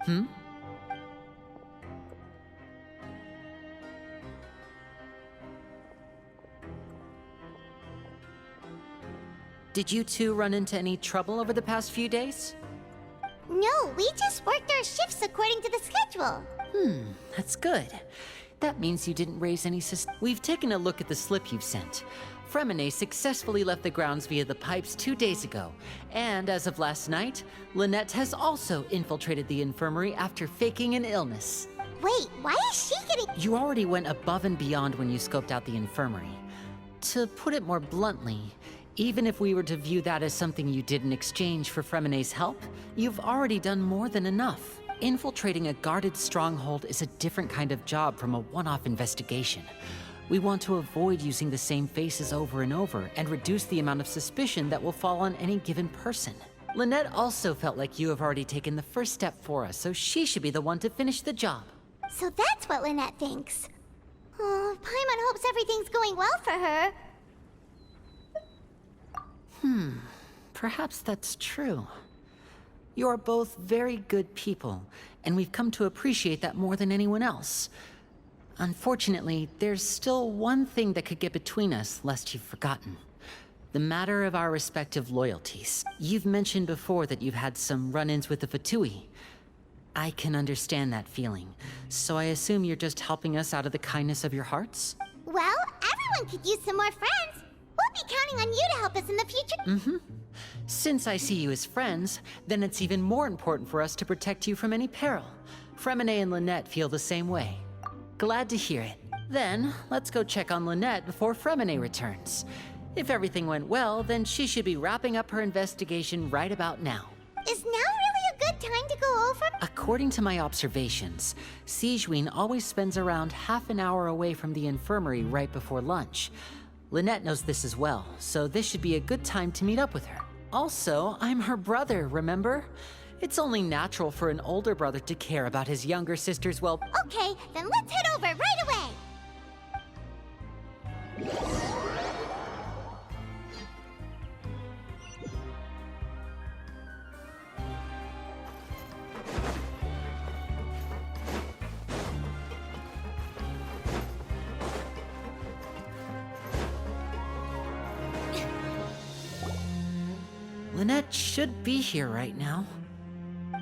Hmm? Did you two run into any trouble over the past few days? No, we just worked our shifts according to the schedule. That's good. That means you didn't raise any We've taken a look at the slip you've sent. Fremine successfully left the grounds via the pipes 2 days ago. And as of last night, Lynette has also infiltrated the infirmary after faking an illness. Wait, why is she getting... You already went above and beyond when you scoped out the infirmary. To put it more bluntly, even if we were to view that as something you did in exchange for Fremine's help, you've already done more than enough. Infiltrating a guarded stronghold is a different kind of job from a one-off investigation. We want to avoid using the same faces over and over and reduce the amount of suspicion that will fall on any given person. Lynette also felt like you have already taken the first step for us, so she should be the one to finish the job. So that's what Lynette thinks. Oh, Paimon hopes everything's going well for her. Perhaps that's true. You are both very good people, and we've come to appreciate that more than anyone else. Unfortunately, there's still one thing that could get between us, lest you've forgotten. The matter of our respective loyalties. You've mentioned before that you've had some run-ins with the Fatui. I can understand that feeling, so I assume you're just helping us out of the kindness of your hearts? Well, everyone could use some more friends. We'll be counting on you to help us in the future. Since I see you as friends, then it's even more important for us to protect you from any peril. Fremine and Lynette feel the same way. Glad to hear it. Then, let's go check on Lynette before Fremine returns. If everything went well, then she should be wrapping up her investigation right about now. Is now really a good time to go over? According to my observations, Sigewinne always spends around half an hour away from the infirmary right before lunch. Lynette knows this as well, so this should be a good time to meet up with her. Also, I'm her brother, remember? It's only natural for an older brother to care about his younger sister's well... Okay, then let's head over right away. Lynette should be here right now.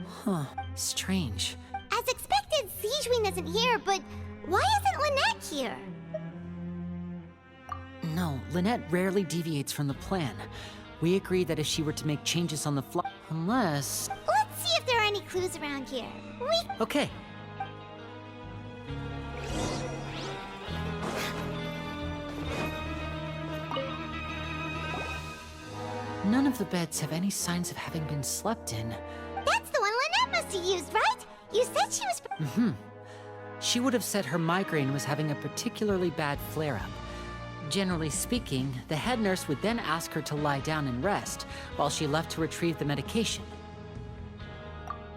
Huh, strange. As expected, Sigewinne isn't here, but why isn't Lynette here? No, Lynette rarely deviates from the plan. We agreed that if she were to make changes on the fly... Unless... Let's see if there are any clues around here. Okay. None of the beds have any signs of having been slept in. That's the one Lynette must have used, right? You said she was... She would have said her migraine was having a particularly bad flare-up. Generally speaking, the head nurse would then ask her to lie down and rest, while she left to retrieve the medication.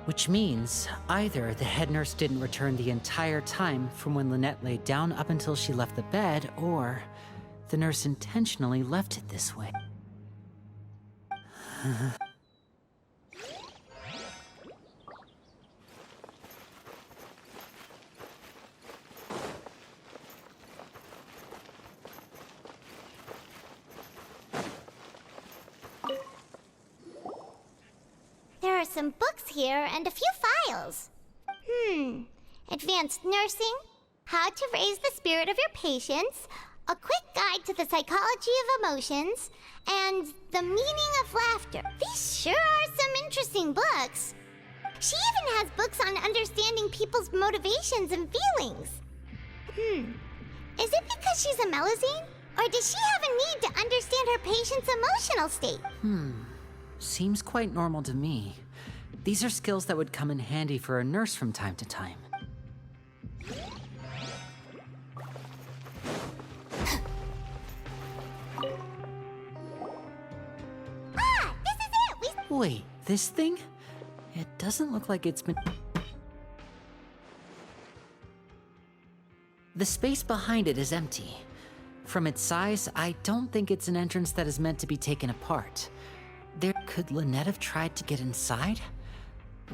Which means, either the head nurse didn't return the entire time from when Lynette laid down up until she left the bed, or the nurse intentionally left it this way. There are some books here and a few files. Advanced nursing, how to raise the spirit of your patients, a quick guide to the psychology of emotions, and the meaning of laughter. These sure are some interesting books. She even has books on understanding people's motivations and feelings. Is it because she's a Melusine? Or does she have a need to understand her patient's emotional state? Seems quite normal to me. These are skills that would come in handy for a nurse from time to time. This is it! Wait, this thing? It doesn't look like it's been... The space behind it is empty. From its size, I don't think it's an entrance that is meant to be taken apart. Could Lynette have tried to get inside?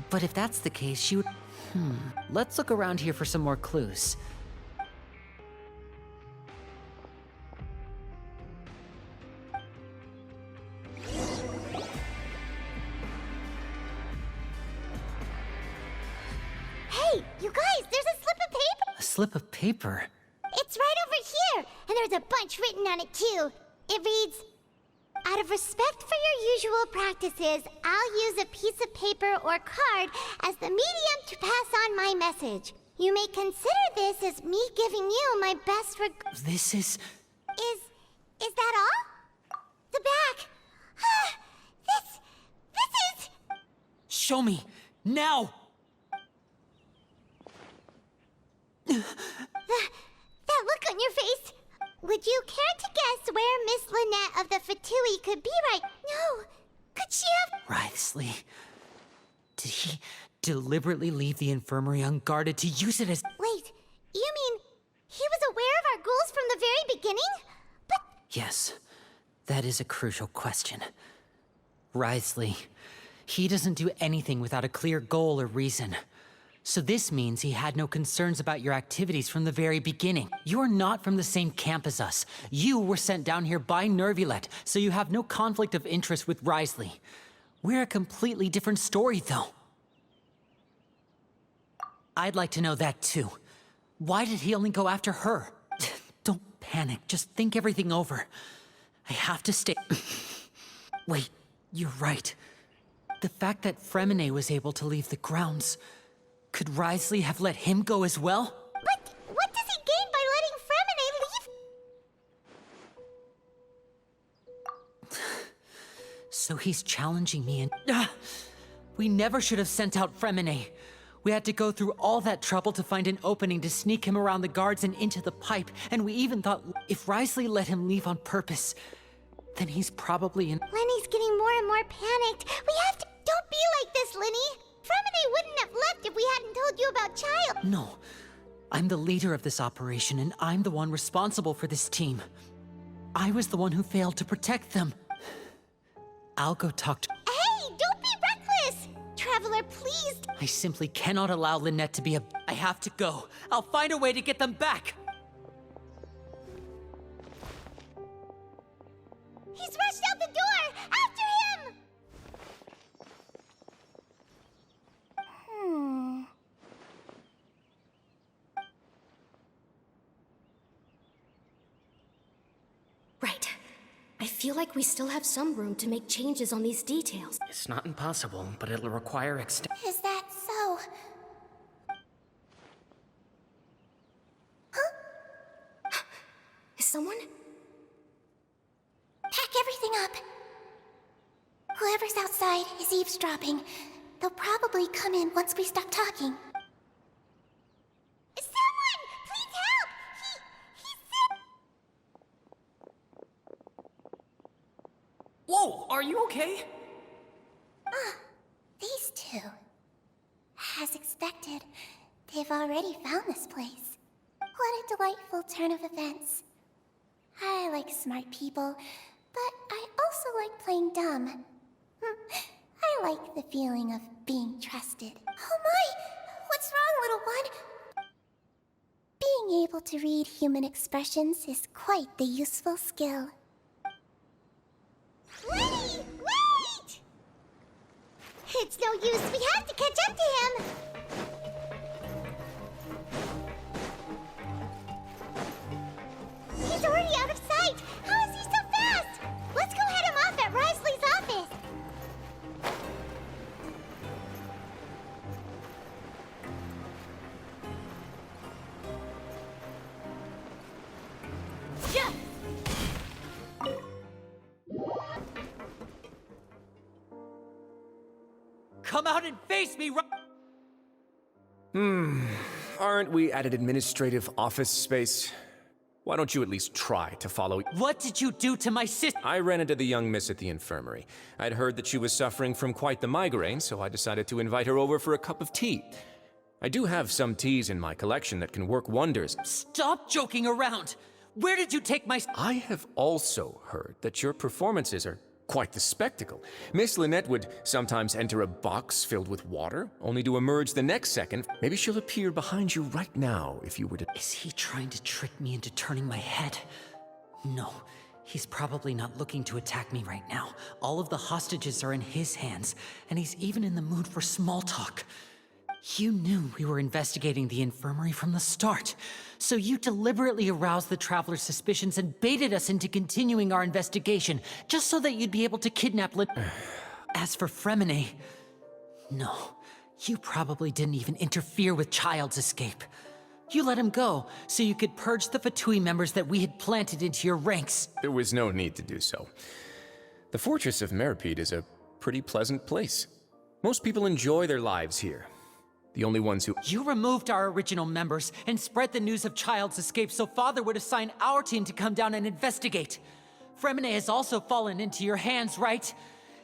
But if that's the case, she would... Let's look around here for some more clues. Hey, you guys, there's a slip of paper! A slip of paper? It's right over here, and there's a bunch written on it too. It reads, "Out of respect for your usual practices, I'll use a piece of paper or card as the medium to pass on my message. You may consider this as me giving you my best This is... Is that all? The back. This is... Show me! Now! That look on your face. Would you care to guess where Miss Lynette of the Fatui could be right? No. Could she have... Wriothesley. Did he deliberately leave the infirmary unguarded to use it as... Wait, you mean he was aware of our goals from the very beginning? But... Yes, that is a crucial question. Wriothesley, he doesn't do anything without a clear goal or reason. So this means he had no concerns about your activities from the very beginning. You're not from the same camp as us. You were sent down here by Nervulet, so you have no conflict of interest with Wriothesley. We're a completely different story, though. I'd like to know that, too. Why did he only go after her? Don't panic, just think everything over. I have to stay... Wait, you're right. The fact that Fremine was able to leave the grounds... Could Wriothesley have let him go as well? But what does he gain by letting Fremine leave? So he's challenging me and... We never should have sent out Fremine. We had to go through all that trouble to find an opening to sneak him around the guards and into the pipe, and we even thought if Wriothesley let him leave on purpose, then he's probably in... Lenny's getting more and more panicked. We have to... Don't be like this, Lenny! Fremine wouldn't have left if we hadn't told you about Child. No. I'm the leader of this operation, and I'm the one responsible for this team. I was the one who failed to protect them. I'll go talk to... Hey, don't be reckless! Traveler, please... I simply cannot allow Lynette to be a... I have to go. I'll find a way to get them back! He's rushed out the door! After him! Right. I feel like we still have some room to make changes on these details. It's not impossible, but it'll require Is that so? Is someone? Pack everything up. Whoever's outside is eavesdropping. They'll probably come in once we stop talking. Someone! Please help! He's sick! Whoa! Are you okay? These two. As expected, they've already found this place. What a delightful turn of events. I like smart people, but I also like playing dumb. I like the feeling of being trusted. Oh my! What's wrong, little one? Being able to read human expressions is quite the useful skill. Lenny! Wait! It's no use. We have to catch up to him. He's already out of sight. How is he so fast? Let's go head him off at Wriothesley's office. Come out and face me, Aren't we at an administrative office space? Why don't you at least try to follow? What did you do to my sister? I ran into the young miss at the infirmary. I'd heard that she was suffering from quite the migraine, so I decided to invite her over for a cup of tea. I do have some teas in my collection that can work wonders. Stop joking around! Where did you take my... I have also heard that your performances are Quite the spectacle. Miss Lynette would sometimes enter a box filled with water, only to emerge the next second. Maybe she'll appear behind you right now if you were to... Is he trying to trick me into turning my head? No, he's probably not looking to attack me right now. All of the hostages are in his hands, and he's even in the mood for small talk. You knew we were investigating the infirmary from the start, so you deliberately aroused the Traveler's suspicions and baited us into continuing our investigation, just so that you'd be able to kidnap As for Fremine, no, you probably didn't even interfere with Child's escape. You let him go, so you could purge the Fatui members that we had planted into your ranks. There was no need to do so. The Fortress of Meripede is a pretty pleasant place. Most people enjoy their lives here. The only ones who... You removed our original members and spread the news of Child's escape so Father would assign our team to come down and investigate. Fremine has also fallen into your hands, right?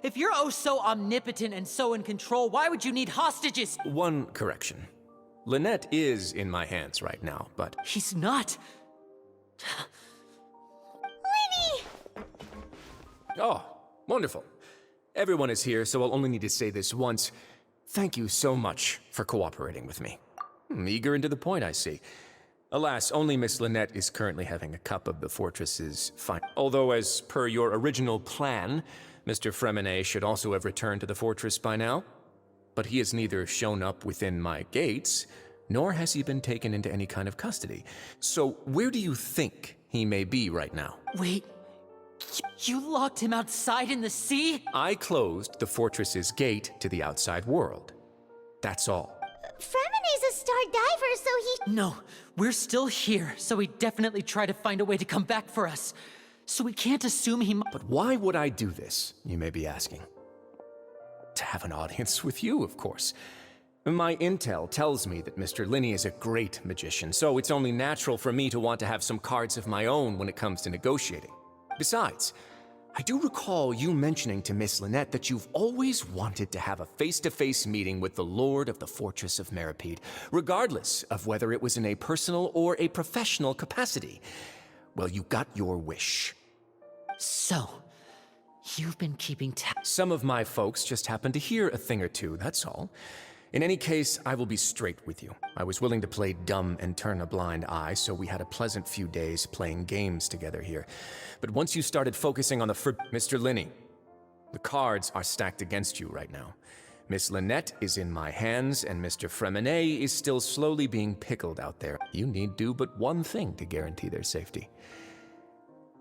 If you're oh so omnipotent and so in control, why would you need hostages? One correction. Lynette is in my hands right now, but... He's not. Linny! Oh, wonderful. Everyone is here, so I'll only need to say this once. Thank you so much for cooperating with me. Eager and to the point, I see. Alas, only Miss Lynette is currently having a cup of the fortress's fine. Although, as per your original plan, Mr. Fremine should also have returned to the fortress by now. But he has neither shown up within my gates, nor has he been taken into any kind of custody. So, where do you think he may be right now? Wait, you locked him outside in the sea? I closed the fortress's gate to the outside world. That's all. Fremine's a star diver, so he... No, we're still here, so he definitely tried to find a way to come back for us. So we can't assume he But why would I do this, you may be asking? To have an audience with you, of course. My intel tells me that Mr. Linney is a great magician, so it's only natural for me to want to have some cards of my own when it comes to negotiating. Besides, I do recall you mentioning to Miss Lynette that you've always wanted to have a face-to-face meeting with the Lord of the Fortress of Meripede, regardless of whether it was in a personal or a professional capacity. Well, you got your wish. So, you've been keeping Some of my folks just happened to hear a thing or two, that's all. In any case, I will be straight with you. I was willing to play dumb and turn a blind eye, so we had a pleasant few days playing games together here. But once you started focusing on the Mr. Linney, the cards are stacked against you right now. Miss Lynette is in my hands, and Mr. Fremine is still slowly being pickled out there. You need do but one thing to guarantee their safety.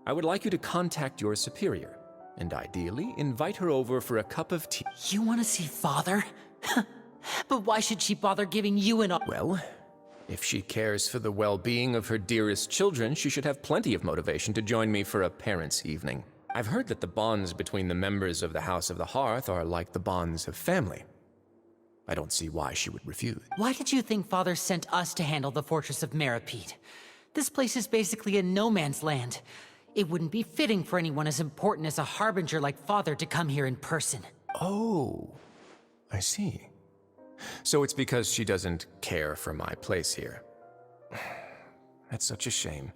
I would like you to contact your superior, and ideally invite her over for a cup of tea. You want to see Father? But why should she bother giving you an... Well, if she cares for the well-being of her dearest children, she should have plenty of motivation to join me for a parents' evening. I've heard that the bonds between the members of the House of the Hearth are like the bonds of family. I don't see why she would refuse. Why did you think Father sent us to handle the Fortress of Meripede? This place is basically a no-man's land. It wouldn't be fitting for anyone as important as a harbinger like Father to come here in person. Oh, I see. So it's because she doesn't care for my place here. That's such a shame.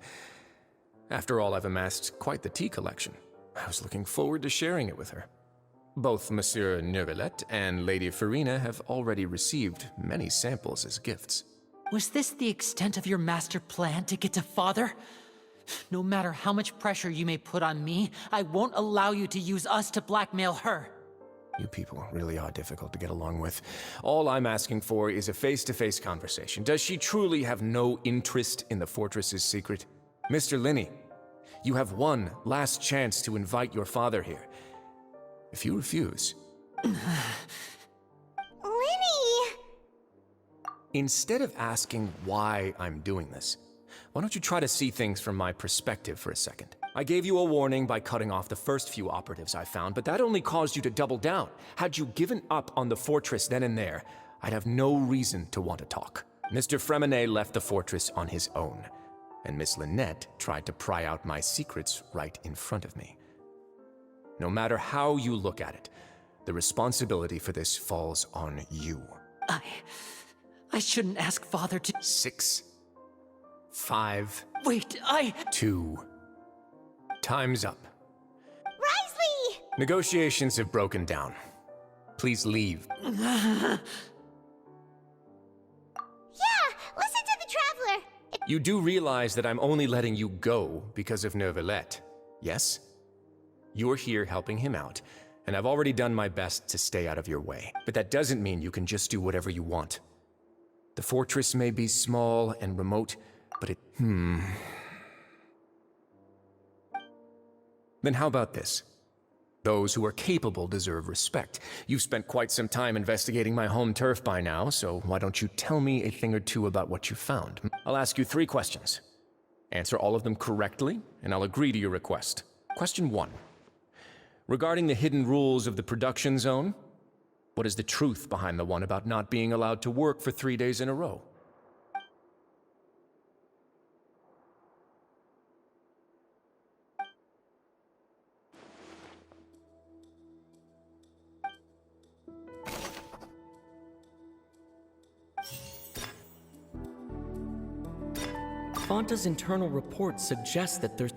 After all, I've amassed quite the tea collection. I was looking forward to sharing it with her. Both Monsieur Neuvillette and Lady Farina have already received many samples as gifts. Was this the extent of your master plan to get to Father? No matter how much pressure you may put on me, I won't allow you to use us to blackmail her. You people really are difficult to get along with. All I'm asking for is a face-to-face conversation. Does she truly have no interest in the fortress's secret? Mr. Linney, you have one last chance to invite your father here. If you refuse... Linny! Instead of asking why I'm doing this, why don't you try to see things from my perspective for a second? I gave you a warning by cutting off the first few operatives I found, but that only caused you to double down. Had you given up on the fortress then and there, I'd have no reason to want to talk. Mr. Fremine left the fortress on his own, and Miss Lynette tried to pry out my secrets right in front of me. No matter how you look at it, the responsibility for this falls on you. I shouldn't ask Father to... 6, 5... Wait, 2... Time's up. Wriothesley! Negotiations have broken down. Please leave. Yeah, listen to the Traveler. You do realize that I'm only letting you go because of Neuvillette, yes? You're here helping him out, and I've already done my best to stay out of your way. But that doesn't mean you can just do whatever you want. The fortress may be small and remote, but it... Then how about this? Those who are capable deserve respect. You've spent quite some time investigating my home turf by now, so why don't you tell me a thing or two about what you found? I'll ask you 3 questions. Answer all of them correctly, and I'll agree to your request. Question 1. Regarding the hidden rules of the production zone, what is the truth behind the one about not being allowed to work for 3 days in a row? Fonta's internal report suggests that there's...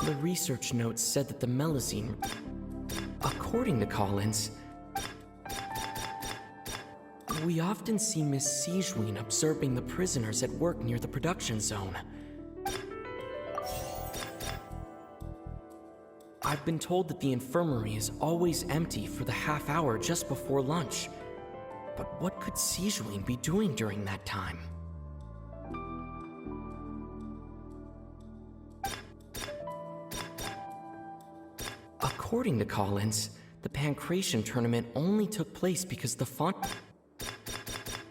The research notes said that the Melusine... According to Collins... We often see Miss Sijouin observing the prisoners at work near the production zone. I've been told that the infirmary is always empty for the half hour just before lunch. But what could Sijouin be doing during that time? According to Collins, the Pancration tournament only took place because the font...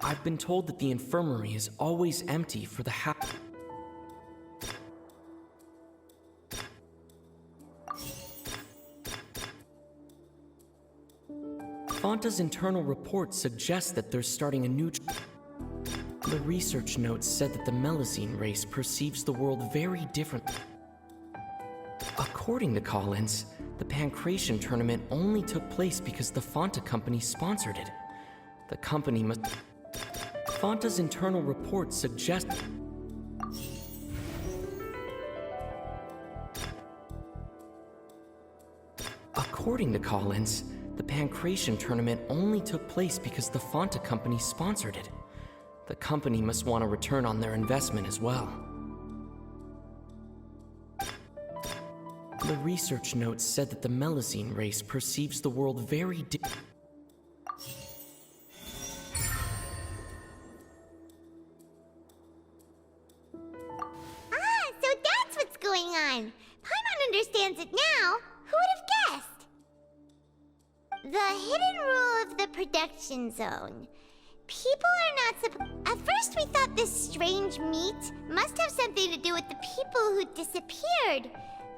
I've been told that the infirmary is always empty for the half... Fonta's internal report suggests that they're starting a new... The research notes said that the Melusine race perceives the world very differently. According to Collins, the Pancration tournament only took place because the Fonta company sponsored it. The company must... Fonta's internal report suggests... According to Collins, the Pancration tournament only took place because the Fonta company sponsored it. The company must want a return on their investment as well. The research notes said that the Melusine race perceives the world very So that's what's going on. Paimon understands it now. Who would have guessed? The hidden rule of the production zone. People are not At first we thought this strange meat must have something to do with the people who disappeared.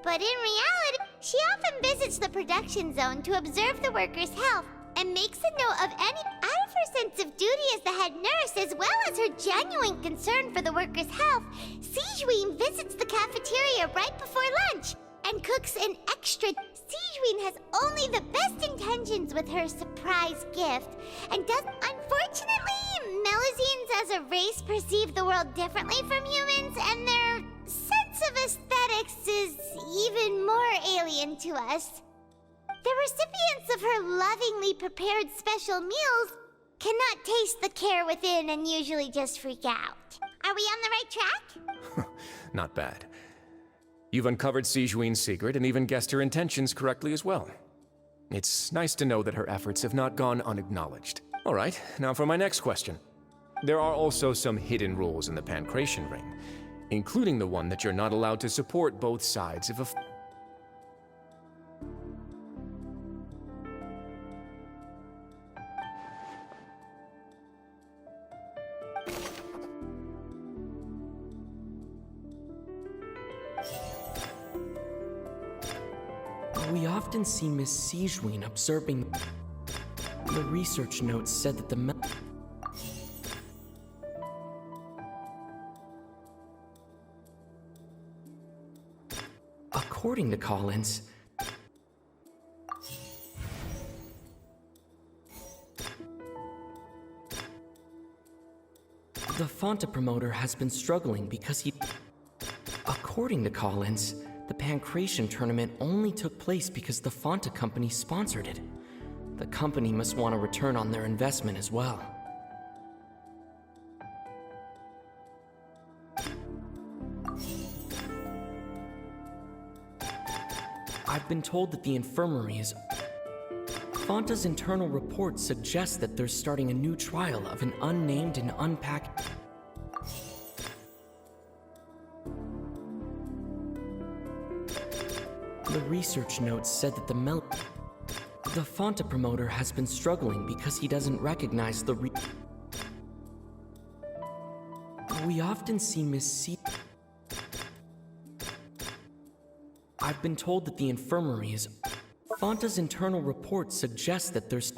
But in reality, she often visits the production zone to observe the workers' health and makes a note of any out of her sense of duty as the head nurse, as well as her genuine concern for the workers' health. Sijouin visits the cafeteria right before lunch and cooks an extra. Sijouin has only the best intentions with her surprise gift, and does. Unfortunately, Melusines as a race perceive the world differently from humans, and their sense of aesthetics is even more alien to us. The recipients of her lovingly prepared special meals cannot taste the care within and usually just freak out. Are we on the right track? Not bad. You've uncovered Sijouin's secret and even guessed her intentions correctly as well. It's nice to know that her efforts have not gone unacknowledged. All right, now for my next question. There are also some hidden rules in the Pancration Ring, including the one that you're not allowed to support both sides of a... We often see Miss Sijouin observing... The research notes said that the... According to Collins... The Fonta promoter has been struggling because he... According to Collins, the Pancration tournament only took place because the Fonta company sponsored it. The company must want a return on their investment as well. I've been told that the infirmary is... Fonta's internal report suggests that they're starting a new trial of an unnamed and unpacked... The research notes said that the Fonta promoter has been struggling because he doesn't recognize the We often see Miss C... I've been told that the infirmary is... Fonta's internal report suggests that there's...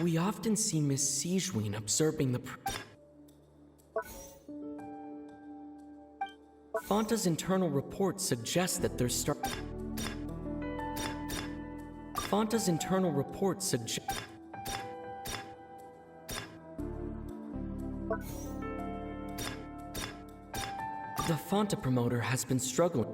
We often see Miss Sijween observing the... Fonta's internal report suggests that there's Fonta's internal report suggests... The Fonta promoter has been struggling.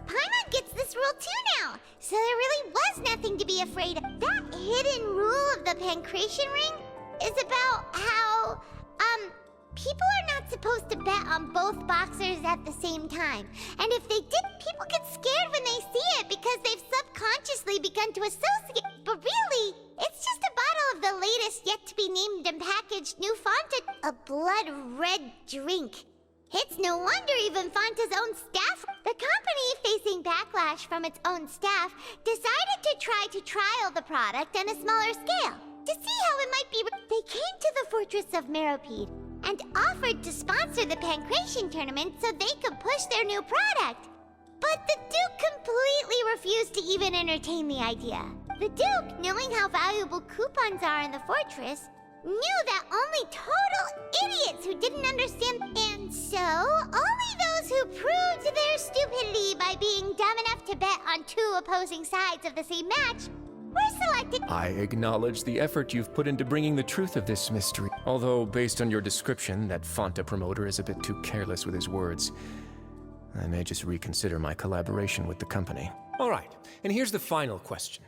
Paimon gets this rule too now, so there really was nothing to be afraid of. That hidden rule of the Pancration Ring is about how, people are not supposed to bet on both boxers at the same time. And if they did, people get scared when they see it because they've subconsciously begun to associate. But really, it's just a bottle of the latest yet-to-be-named and packaged new Fonta, a blood-red drink. It's no wonder even Fonta's own staff, the company facing backlash from its own staff, decided to try to trial the product on a smaller scale. To see how it might be, they came to the Fortress of Meropide and offered to sponsor the Pancration tournament so they could push their new product. But the Duke completely refused to even entertain the idea. The Duke, knowing how valuable coupons are in the fortress, knew that only total idiots who didn't understand, and so only those who proved their stupidity by being dumb enough to bet on two opposing sides of the same match were selected. I acknowledge the effort you've put into bringing the truth of this mystery. Although, based on your description, that Fonta promoter is a bit too careless with his words. I may just reconsider my collaboration with the company. All right, and here's the final question.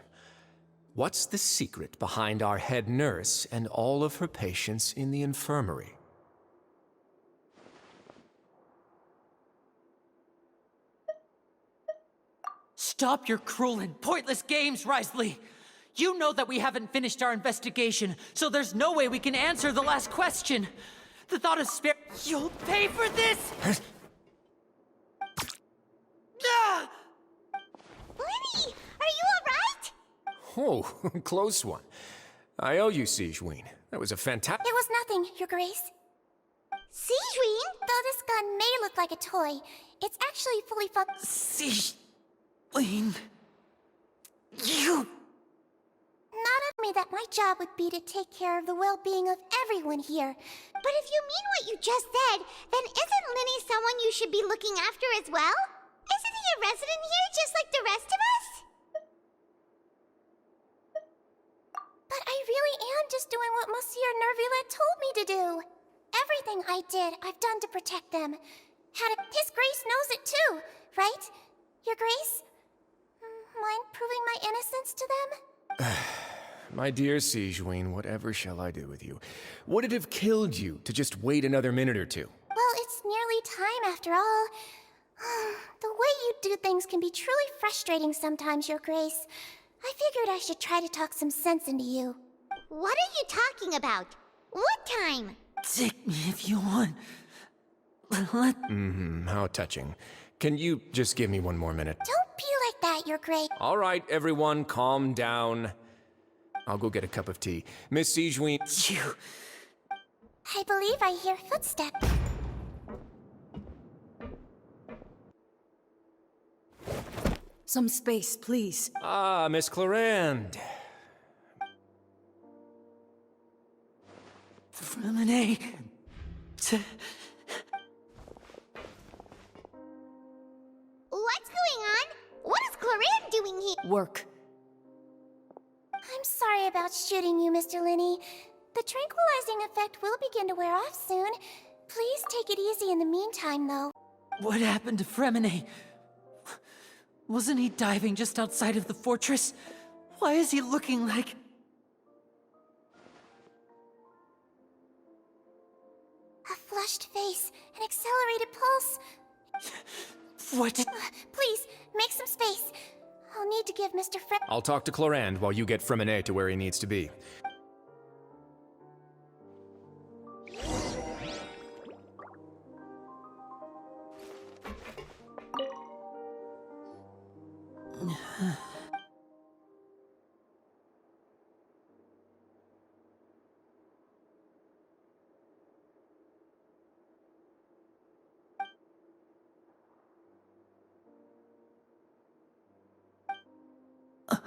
What's the secret behind our head nurse and all of her patients in the infirmary? Stop your cruel and pointless games, Wriothesley! You know that we haven't finished our investigation, so there's no way we can answer the last question. The thought of spare... You'll pay for this! Ah! Lenny, are you alright? Oh, close one. I owe you, Sijween. That was a fantastic... It was nothing, Your Grace. Sijween? Though this gun may look like a toy, it's actually fully Sijween... You... Not at me that my job would be to take care of the well-being of everyone here. But if you mean what you just said, then isn't Lenny someone you should be looking after as well? Isn't he a resident here just like the rest of us? But I really am just doing what Monsieur Nervulette told me to do. Everything I did, I've done to protect them. His Grace knows it too, right? Your Grace? Mind proving my innocence to them? My dear Sijween, whatever shall I do with you? Would it have killed you to just wait another minute or two? Well, it's nearly time after all. The way you do things can be truly frustrating sometimes, Your Grace. I figured I should try to talk some sense into you. What are you talking about? What time? Take me if you want. Let... How touching. Can you just give me one more minute? Don't be like that, Your Grace. All right, everyone, calm down. I'll go get a cup of tea. Miss Sijween... You... I believe I hear footsteps. Some space, please. Ah, Miss Clarande. Renee... What's going on? What is Clarande doing here? Work. I'm sorry about shooting you, Mr. Linney. The tranquilizing effect will begin to wear off soon. Please take it easy in the meantime, though. What happened to Fremine? Wasn't he diving just outside of the fortress? Why is he looking like... A flushed face, an accelerated pulse. What? Please, make some space. I'll need to give Mr. I'll talk to Clorand while you get Fremine to where he needs to be.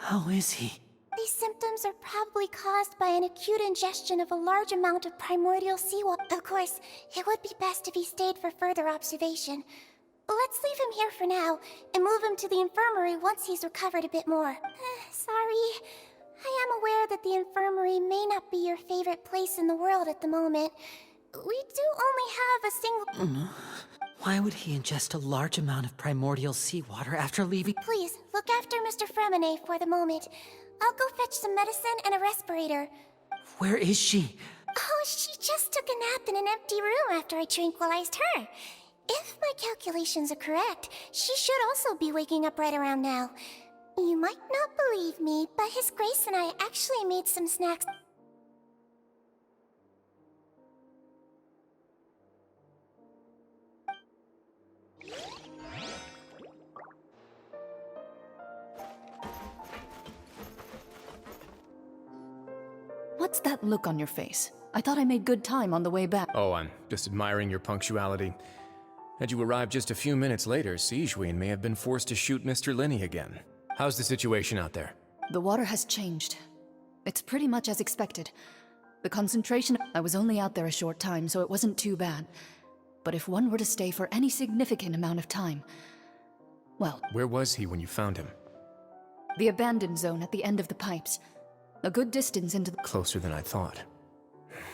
How is he? These symptoms are probably caused by an acute ingestion of a large amount of primordial seawater. Of course, it would be best if he stayed for further observation. Let's leave him here for now, and move him to the infirmary once he's recovered a bit more. Sorry. I am aware that the infirmary may not be your favorite place in the world at the moment. We do only have a single... Why would he ingest a large amount of primordial seawater after leaving? Please, look after Mr. Fremine for the moment. I'll go fetch some medicine and a respirator. Where is she? Oh, she just took a nap in an empty room after I tranquilized her. If my calculations are correct, she should also be waking up right around now. You might not believe me, but His Grace and I actually made some snacks. What's that look on your face? I thought I made good time on the way back. Oh, I'm just admiring your punctuality. Had you arrived just a few minutes later, Sigewinne may have been forced to shoot Mr. Linney again. How's the situation out there? The water has changed. It's pretty much as expected. The concentration... I was only out there a short time, so it wasn't too bad. But if one were to stay for any significant amount of time... Well... Where was he when you found him? The abandoned zone at the end of the pipes. A good distance into the... Closer than I thought.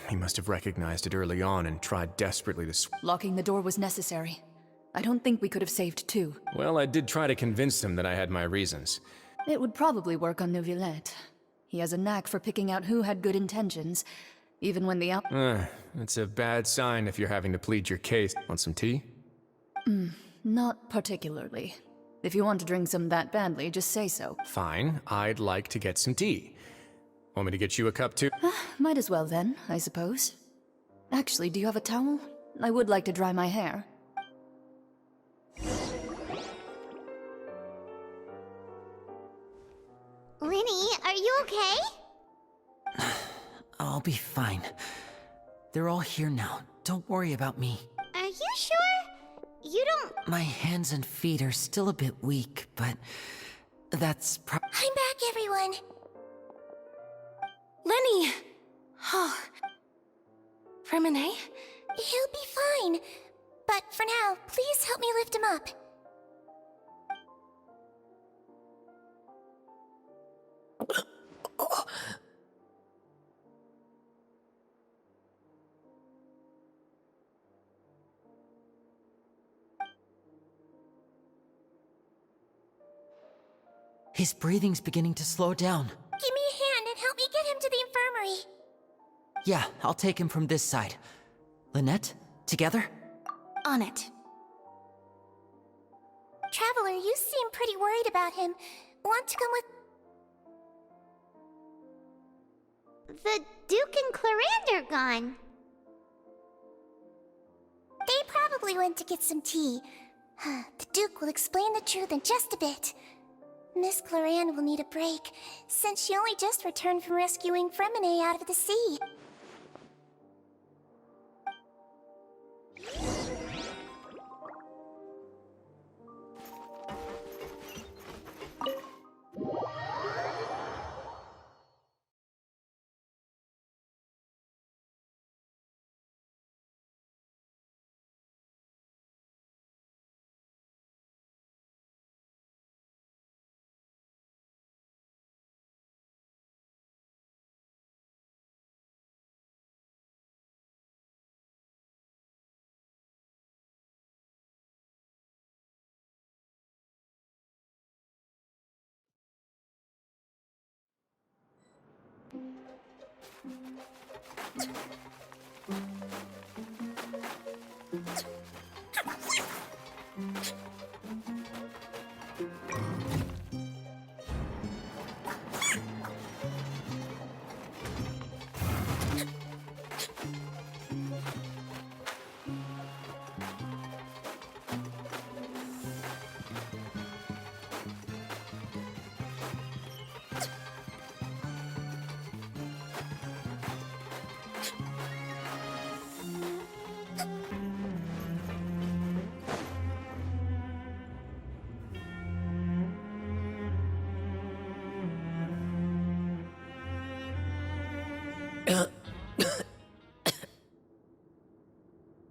He must have recognized it early on and tried desperately to Locking the door was necessary. I don't think we could have saved two. Well, I did try to convince him that I had my reasons. It would probably work on Neuvillette. He has a knack for picking out who had good intentions, even when the It's a bad sign if you're having to plead your case. Want some tea? Not particularly. If you want to drink some that badly, just say so. Fine, I'd like to get some tea. Want me to get you a cup too? Might as well then, I suppose. Actually, do you have a towel? I would like to dry my hair. Linny, are you okay? I'll be fine. They're all here now. Don't worry about me. Are you sure? You don't... My hands and feet are still a bit weak, but that's I'm back, everyone. Lenny! Oh. Fremine? He'll be fine. But for now, please help me lift him up. His breathing's beginning to slow down. Give me a hand and help me get him to the infirmary. Yeah, I'll take him from this side. Lynette, together? On it. Traveler, you seem pretty worried about him. Want to come with... The Duke and Clorand are gone. They probably went to get some tea. The Duke will explain the truth in just a bit. Miss Clorand will need a break, since she only just returned from rescuing Fremine out of the sea.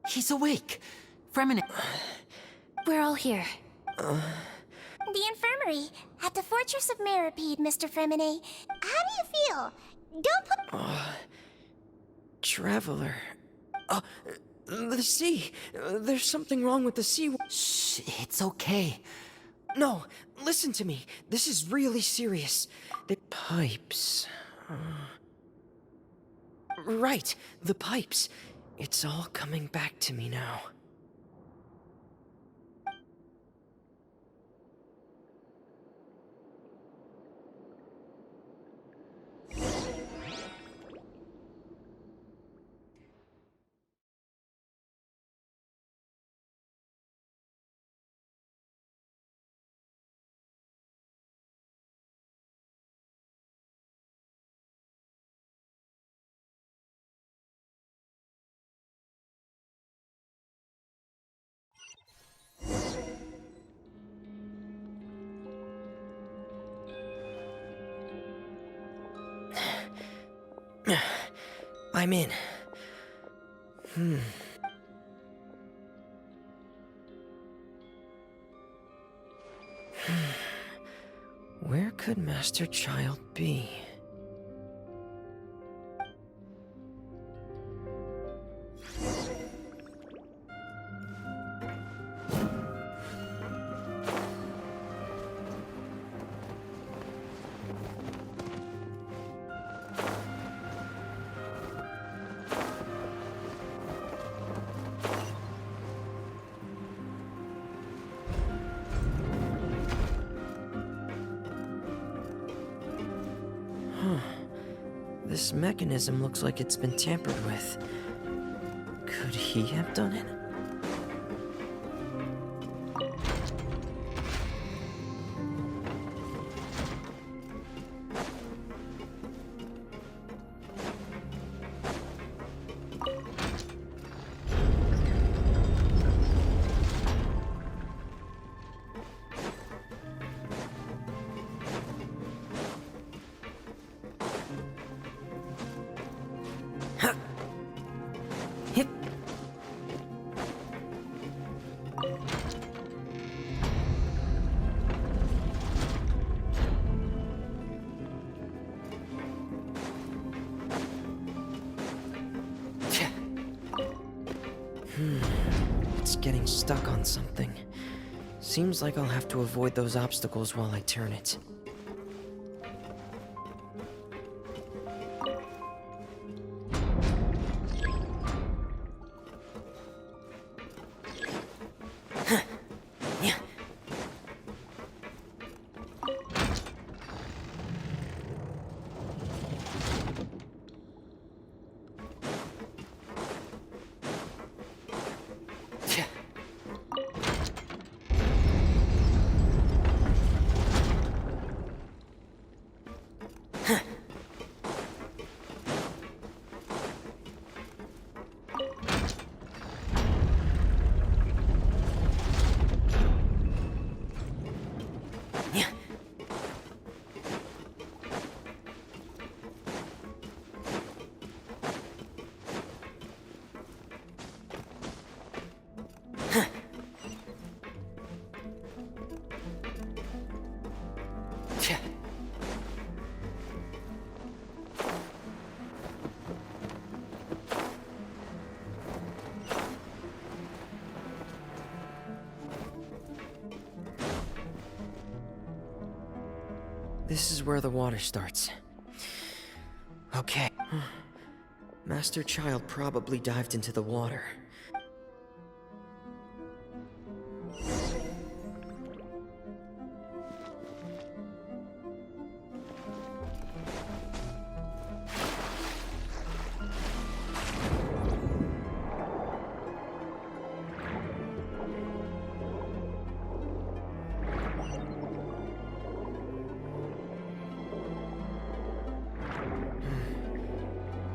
He's awake. Fremine. We're all here. The infirmary at the Fortress of Meripede, Mr. Fremine. How do you feel? Don't put. Traveler. The sea. There's something wrong with the sea. Shh, it's okay. No, listen to me. This is really serious. The pipes. Right, the pipes. It's all coming back to me now. I'm in. Where could Master Child be? This mechanism looks like it's been tampered with. Could he have done it? Hip. It's getting stuck on something. Seems like I'll have to avoid those obstacles while I turn it. This is where the water starts. Okay. Master Child probably dived into the water.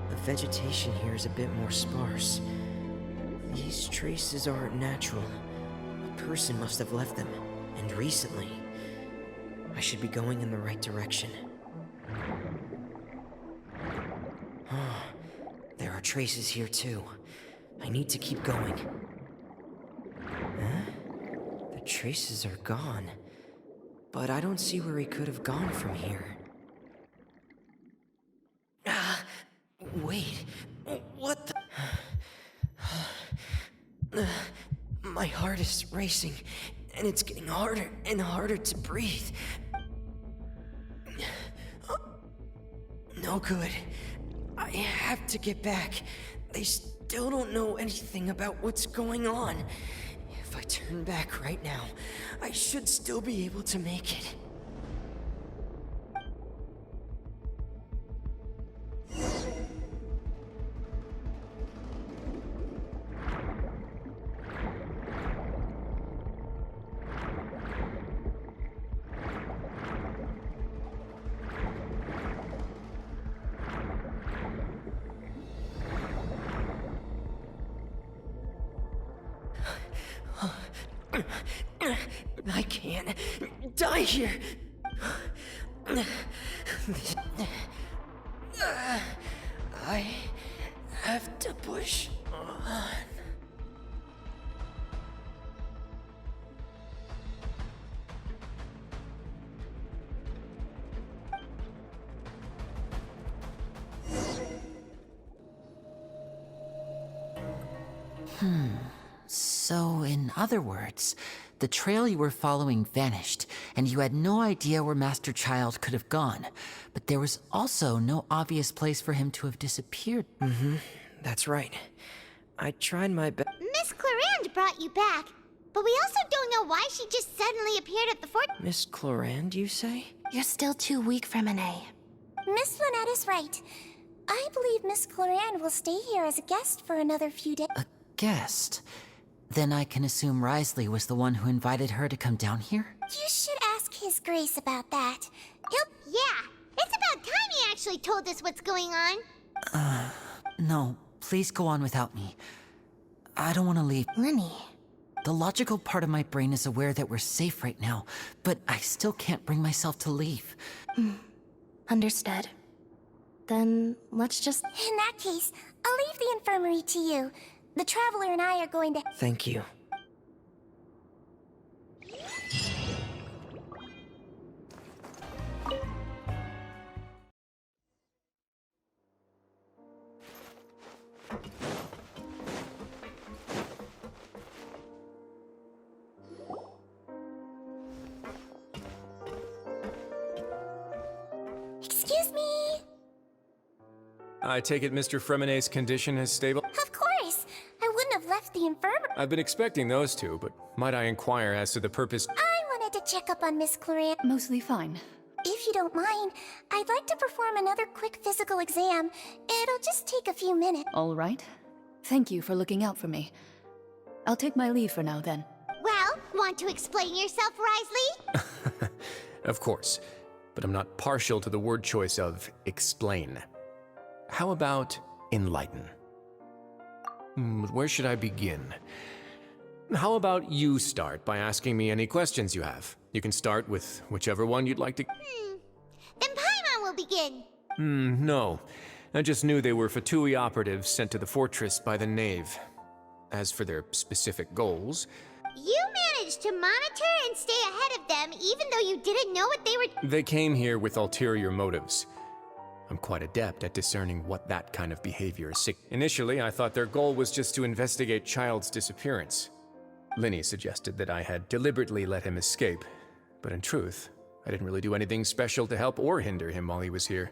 The vegetation here is a bit more sparse. These traces aren't natural. A person must have left them, and recently. I should be going in the right direction. Ah, there are traces here too. I need to keep going. Huh? The traces are gone. But I don't see where he could have gone from here. Wait, what the... My heart is racing, and it's getting harder and harder to breathe. No good. I have to get back. They still don't know anything about what's going on. If I turn back right now, I should still be able to make it. I can't die here. I have to push on. So, in other words, the trail you were following vanished, and you had no idea where Master Child could have gone. But there was also no obvious place for him to have disappeared. That's right. I tried my best. Miss Clarande brought you back, but we also don't know why she just suddenly appeared at the fort. Miss Clarande, you say? You're still too weak for Monet. Miss Lynette is right. I believe Miss Clarande will stay here as a guest for another few days. A guest? Then I can assume Wriothesley was the one who invited her to come down here? You should ask His Grace about that. Yeah, it's about time he actually told us what's going on. No, please go on without me. I don't want to leave. Lenny. The logical part of my brain is aware that we're safe right now, but I still can't bring myself to leave. Understood. Then let's just... In that case, I'll leave the infirmary to you. The Traveler and I are going to... Thank you. Excuse me? I take it Mr. Fremonet's condition is stable? Of course. I wouldn't have left the infirmary. I've been expecting those two, but might I inquire as to the purpose? I wanted to check up on Miss Clarande. Mostly fine. If you don't mind, I'd like to perform another quick physical exam. It'll just take a few minutes. All right. Thank you for looking out for me. I'll take my leave for now, then. Well, want to explain yourself, Wriothesley? Of course, but I'm not partial to the word choice of explain. How about enlighten? Where should I begin? How about you start by asking me any questions you have? You can start with whichever one you'd like to... Then Paimon will begin. No. I just knew they were Fatui operatives sent to the fortress by the Knave. As for their specific goals... You managed to monitor and stay ahead of them even though you didn't know what they were... They came here with ulterior motives. I'm quite adept at discerning what that kind of behavior is. Initially, I thought their goal was just to investigate Child's disappearance. Linny suggested that I had deliberately let him escape, but in truth, I didn't really do anything special to help or hinder him while he was here.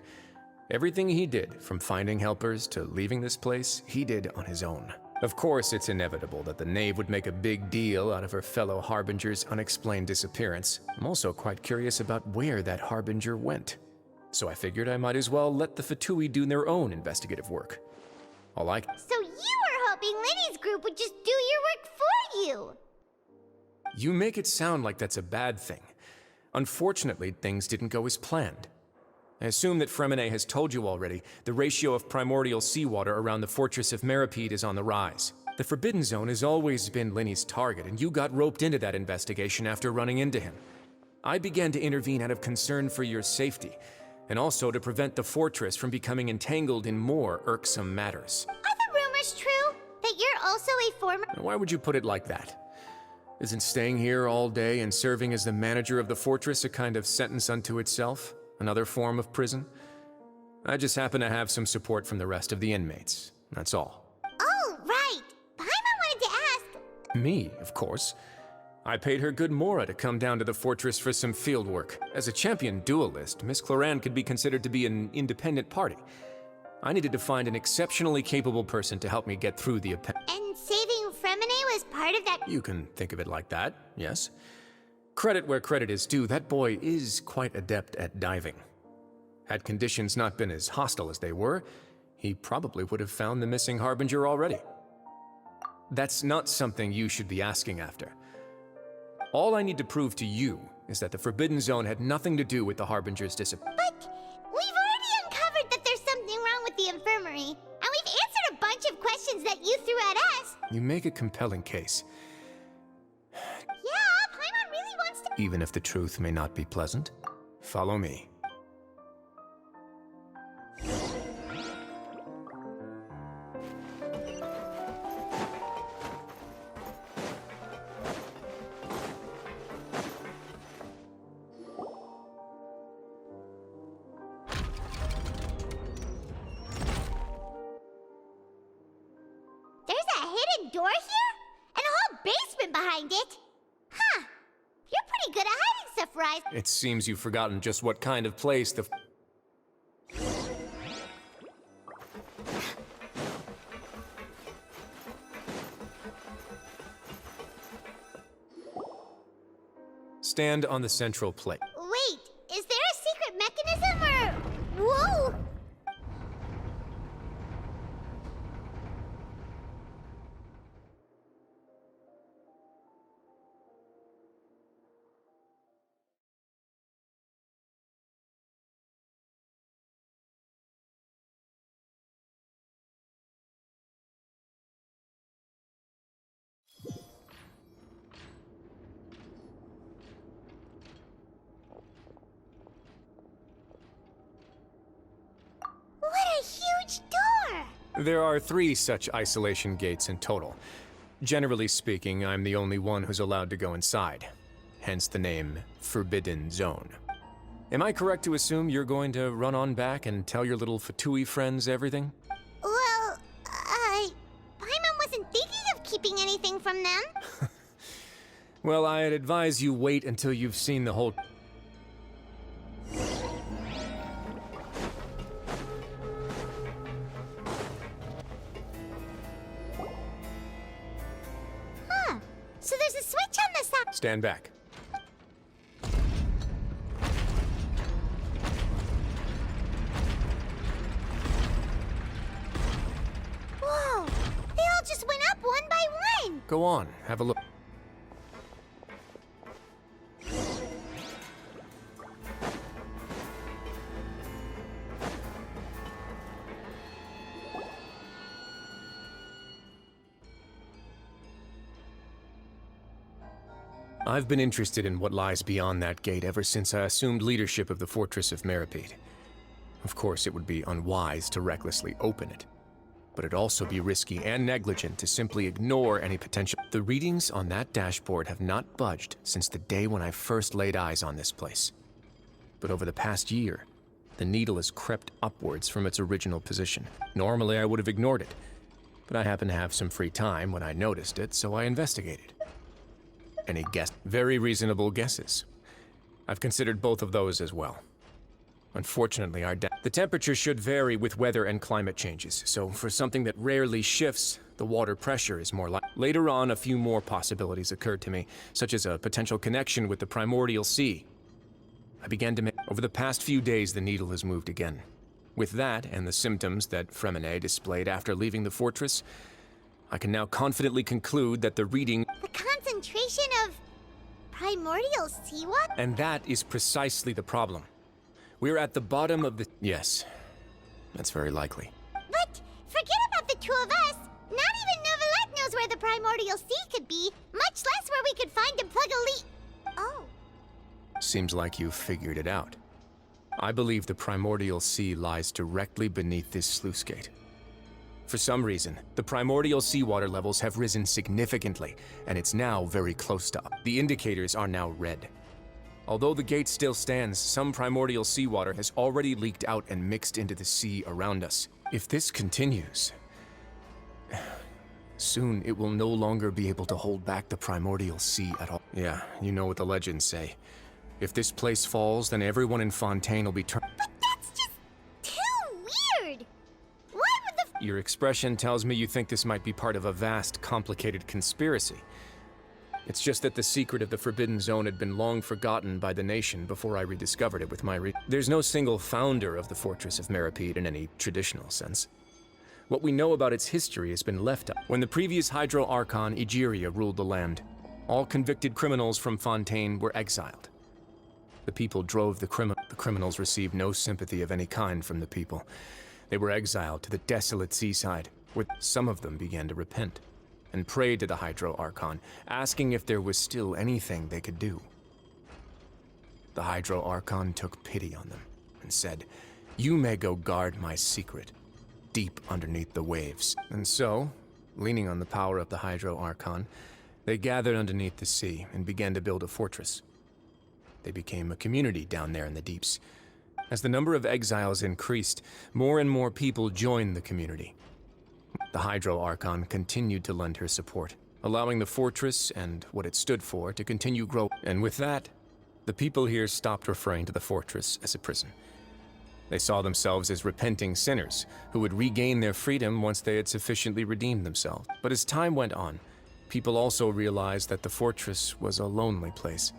Everything he did, from finding helpers to leaving this place, he did on his own. Of course, it's inevitable that the knave would make a big deal out of her fellow Harbinger's unexplained disappearance. I'm also quite curious about where that Harbinger went. So I figured I might as well let the Fatui do their own investigative work. So you were hoping Liddy's group would just do your work for you! You make it sound like that's a bad thing. Unfortunately, things didn't go as planned. I assume that Fremine has told you already, the ratio of primordial seawater around the Fortress of Meripede is on the rise. The Forbidden Zone has always been Linny's target, and you got roped into that investigation after running into him. I began to intervene out of concern for your safety, and also to prevent the fortress from becoming entangled in more irksome matters. Are the rumors true? That you're also a former— Why would you put it like that? Isn't staying here all day and serving as the manager of the fortress a kind of sentence unto itself? Another form of prison? I just happen to have some support from the rest of the inmates. That's all. Oh, right! Paimon wanted to ask— Me, of course. I paid her good Mora to come down to the fortress for some field work. As a champion duelist, Miss Cloran could be considered to be an independent party. I needed to find an exceptionally capable person to help me get through the And saving Fremine was part of that— You can think of it like that, yes. Credit where credit is due, that boy is quite adept at diving. Had conditions not been as hostile as they were, he probably would have found the missing Harbinger already. That's not something you should be asking after. All I need to prove to you is that the Forbidden Zone had nothing to do with the Harbinger's disappearance. But we've already uncovered that there's something wrong with the infirmary, and we've answered a bunch of questions that you threw at us. You make a compelling case. Yeah, Paimon really wants to— Even if the truth may not be pleasant, follow me. There's a hidden door here? And a whole basement behind it? Huh. You're pretty good at hiding stuff, Rise. It seems you've forgotten just what kind of place the... Stand on the central plate. Wait, is there a secret mechanism or— Whoa! What a huge door! There are 3 such isolation gates in total. Generally speaking, I'm the only one who's allowed to go inside. Hence the name Forbidden Zone. Am I correct to assume you're going to run on back and tell your little Fatui friends everything? Well, Paimon wasn't thinking of keeping anything from them. Well, I'd advise you wait until you've seen the whole... Huh. So there's a switch on the side. Stand back. Whoa! They all just went up one by one! Go on, have a look. I've been interested in what lies beyond that gate ever since I assumed leadership of the Fortress of Meripede. Of course, it would be unwise to recklessly open it, but it'd also be risky and negligent to simply ignore any potential. The readings on that dashboard have not budged since the day when I first laid eyes on this place. But over the past year, the needle has crept upwards from its original position. Normally, I would have ignored it, but I happened to have some free time when I noticed it, so I investigated. Any guess? Very reasonable guesses. I've considered both of those as well. Unfortunately, The temperature should vary with weather and climate changes, so for something that rarely shifts, the water pressure is more likely. Later on, a few more possibilities occurred to me, such as a potential connection with the primordial sea. I began to over the past few days, the needle has moved again. With that, and the symptoms that Fremine displayed after leaving the fortress, I can now confidently conclude that the reading... The concentration of primordial seawater? And that is precisely the problem. We're at the bottom of the... Yes, that's very likely. But forget about the two of us. Not even Neuvillette knows where the primordial sea could be, much less where we could find and plug a leak. Oh. Seems like you've figured it out. I believe the primordial sea lies directly beneath this sluice gate. For some reason, the primordial seawater levels have risen significantly, and it's now very close to us. The indicators are now red. Although the gate still stands, some primordial seawater has already leaked out and mixed into the sea around us. If this continues, soon it will no longer be able to hold back the primordial sea at all. Yeah, you know what the legends say. If this place falls, then everyone in Fontaine will be turned. But that's just too weird! Why would the... Your expression tells me you think this might be part of a vast, complicated conspiracy. It's just that the secret of the Forbidden Zone had been long forgotten by the nation before I rediscovered it with my There's no single founder of the Fortress of Meripede in any traditional sense. What we know about its history has been left up. When the previous Hydro Archon, Egeria, ruled the land, all convicted criminals from Fontaine were exiled. The people drove the criminals received no sympathy of any kind from the people. They were exiled to the desolate seaside, where some of them began to repent, and prayed to the Hydro Archon, asking if there was still anything they could do. The Hydro Archon took pity on them, and said, "You may go guard my secret, deep underneath the waves." And so, leaning on the power of the Hydro Archon, they gathered underneath the sea and began to build a fortress. They became a community down there in the deeps. As the number of exiles increased, more and more people joined the community. The Hydro Archon continued to lend her support, allowing the fortress and what it stood for to continue growing. And with that, the people here stopped referring to the fortress as a prison. They saw themselves as repenting sinners who would regain their freedom once they had sufficiently redeemed themselves. But as time went on, people also realized that the fortress was a lonely place.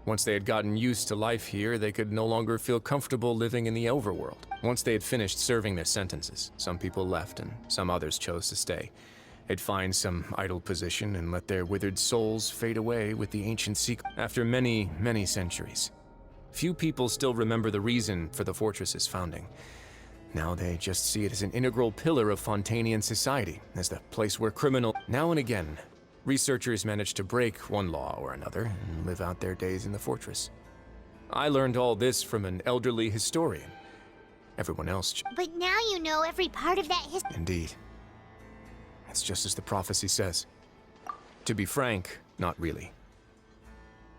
Once they had gotten used to life here, they could no longer feel comfortable living in the overworld. Once they had finished serving their sentences, some people left and some others chose to stay. They'd find some idle position and let their withered souls fade away with the ancient secret. After many, many centuries, few people still remember the reason for the fortress's founding. Now they just see it as an integral pillar of Fontainian society, as the place where Now and again, researchers manage to break one law or another and live out their days in the fortress. I learned all this from an elderly historian. Everyone else... But now you know every part of that history. Indeed. It's just as the prophecy says. To be frank, not really.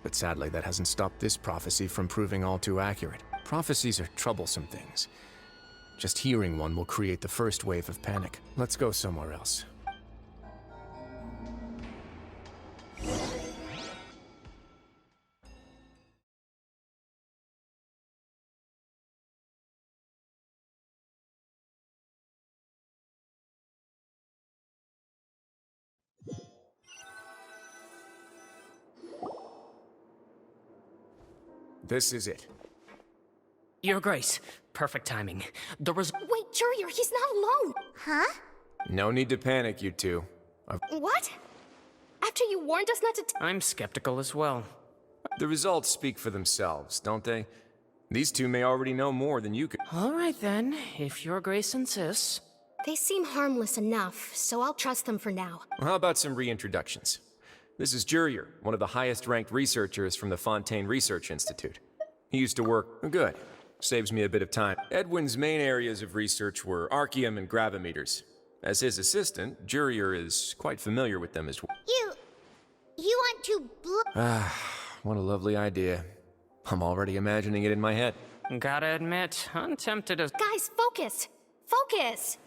But sadly, that hasn't stopped this prophecy from proving all too accurate. Prophecies are troublesome things. Just hearing one will create the first wave of panic. Let's go somewhere else. This is it. Your Grace, perfect timing. The Wait, Jurier, he's not alone! Huh? No need to panic, you two. What? After you warned us not to I'm skeptical as well. The results speak for themselves, don't they? These two may already know more than you could. All right then, if Your Grace insists. They seem harmless enough, so I'll trust them for now. How about some reintroductions? This is Jurier, one of the highest-ranked researchers from the Fontaine Research Institute. He used to work... Good. Saves me a bit of time. Edwin's main areas of research were archaeum and gravimeters. As his assistant, Jurier is quite familiar with them as well. You want to What a lovely idea. I'm already imagining it in my head. Gotta admit, I'm tempted to... Guys, focus! Focus!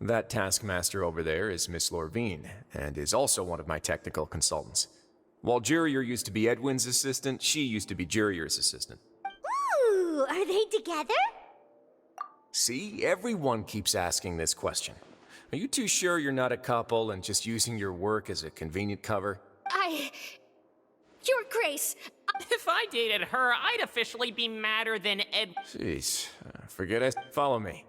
That taskmaster over there is Miss Lorvine, and is also one of my technical consultants. While Jurier used to be Edwin's assistant, she used to be Jurier's assistant. Ooh, Ooh, are they together? See, everyone keeps asking this question. Are you too sure you're not a couple and just using your work as a convenient cover? Your Grace! If I dated her, I'd officially be madder than Ed. Jeez, forget it. Follow me.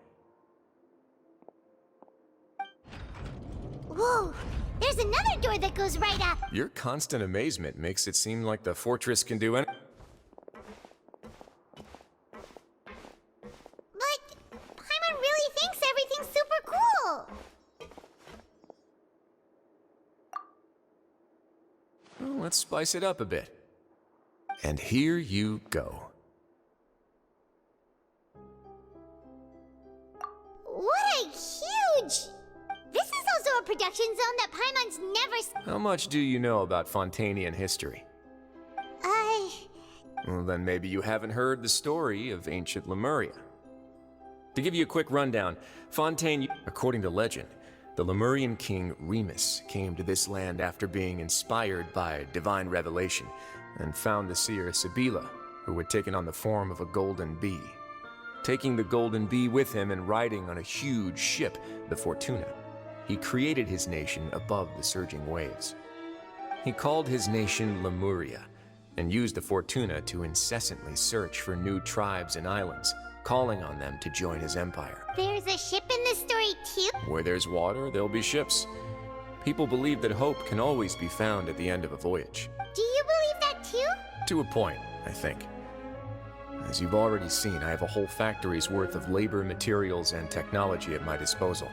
Whoa, there's another door that goes right up. Your constant amazement makes it seem like the fortress can do anything. But Paimon really thinks everything's super cool. Well, let's spice it up a bit. And here you go. What a huge... This is also a production zone that Paimon's never... How much do you know about Fontanian history? Well, then maybe you haven't heard the story of ancient Lemuria. To give you a quick rundown, Fontaine, according to legend, the Lemurian king Remus came to this land after being inspired by divine revelation and found the seer Sibila, who had taken on the form of a golden bee. Taking the golden bee with him and riding on a huge ship, the Fortuna, he created his nation above the surging waves. He called his nation Lemuria, and used the Fortuna to incessantly search for new tribes and islands, calling on them to join his empire. There's a ship in this story too? Where there's water, there'll be ships. People believe that hope can always be found at the end of a voyage. Do you believe that too? To a point, I think. As you've already seen, I have a whole factory's worth of labor, materials, and technology at my disposal.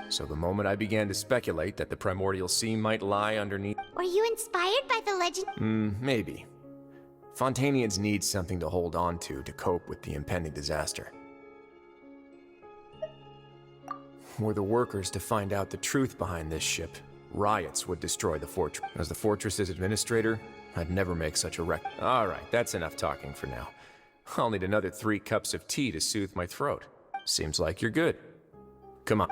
So the moment I began to speculate that the primordial sea might lie underneath... Were you inspired by the legend? Maybe. Fontanians need something to hold on to cope with the impending disaster. Were the workers to find out the truth behind this ship, riots would destroy the fortress. As the fortress's administrator, I'd never make such a wreck. Alright, that's enough talking for now. I'll need another 3 cups of tea to soothe my throat. Seems like you're good. Come on.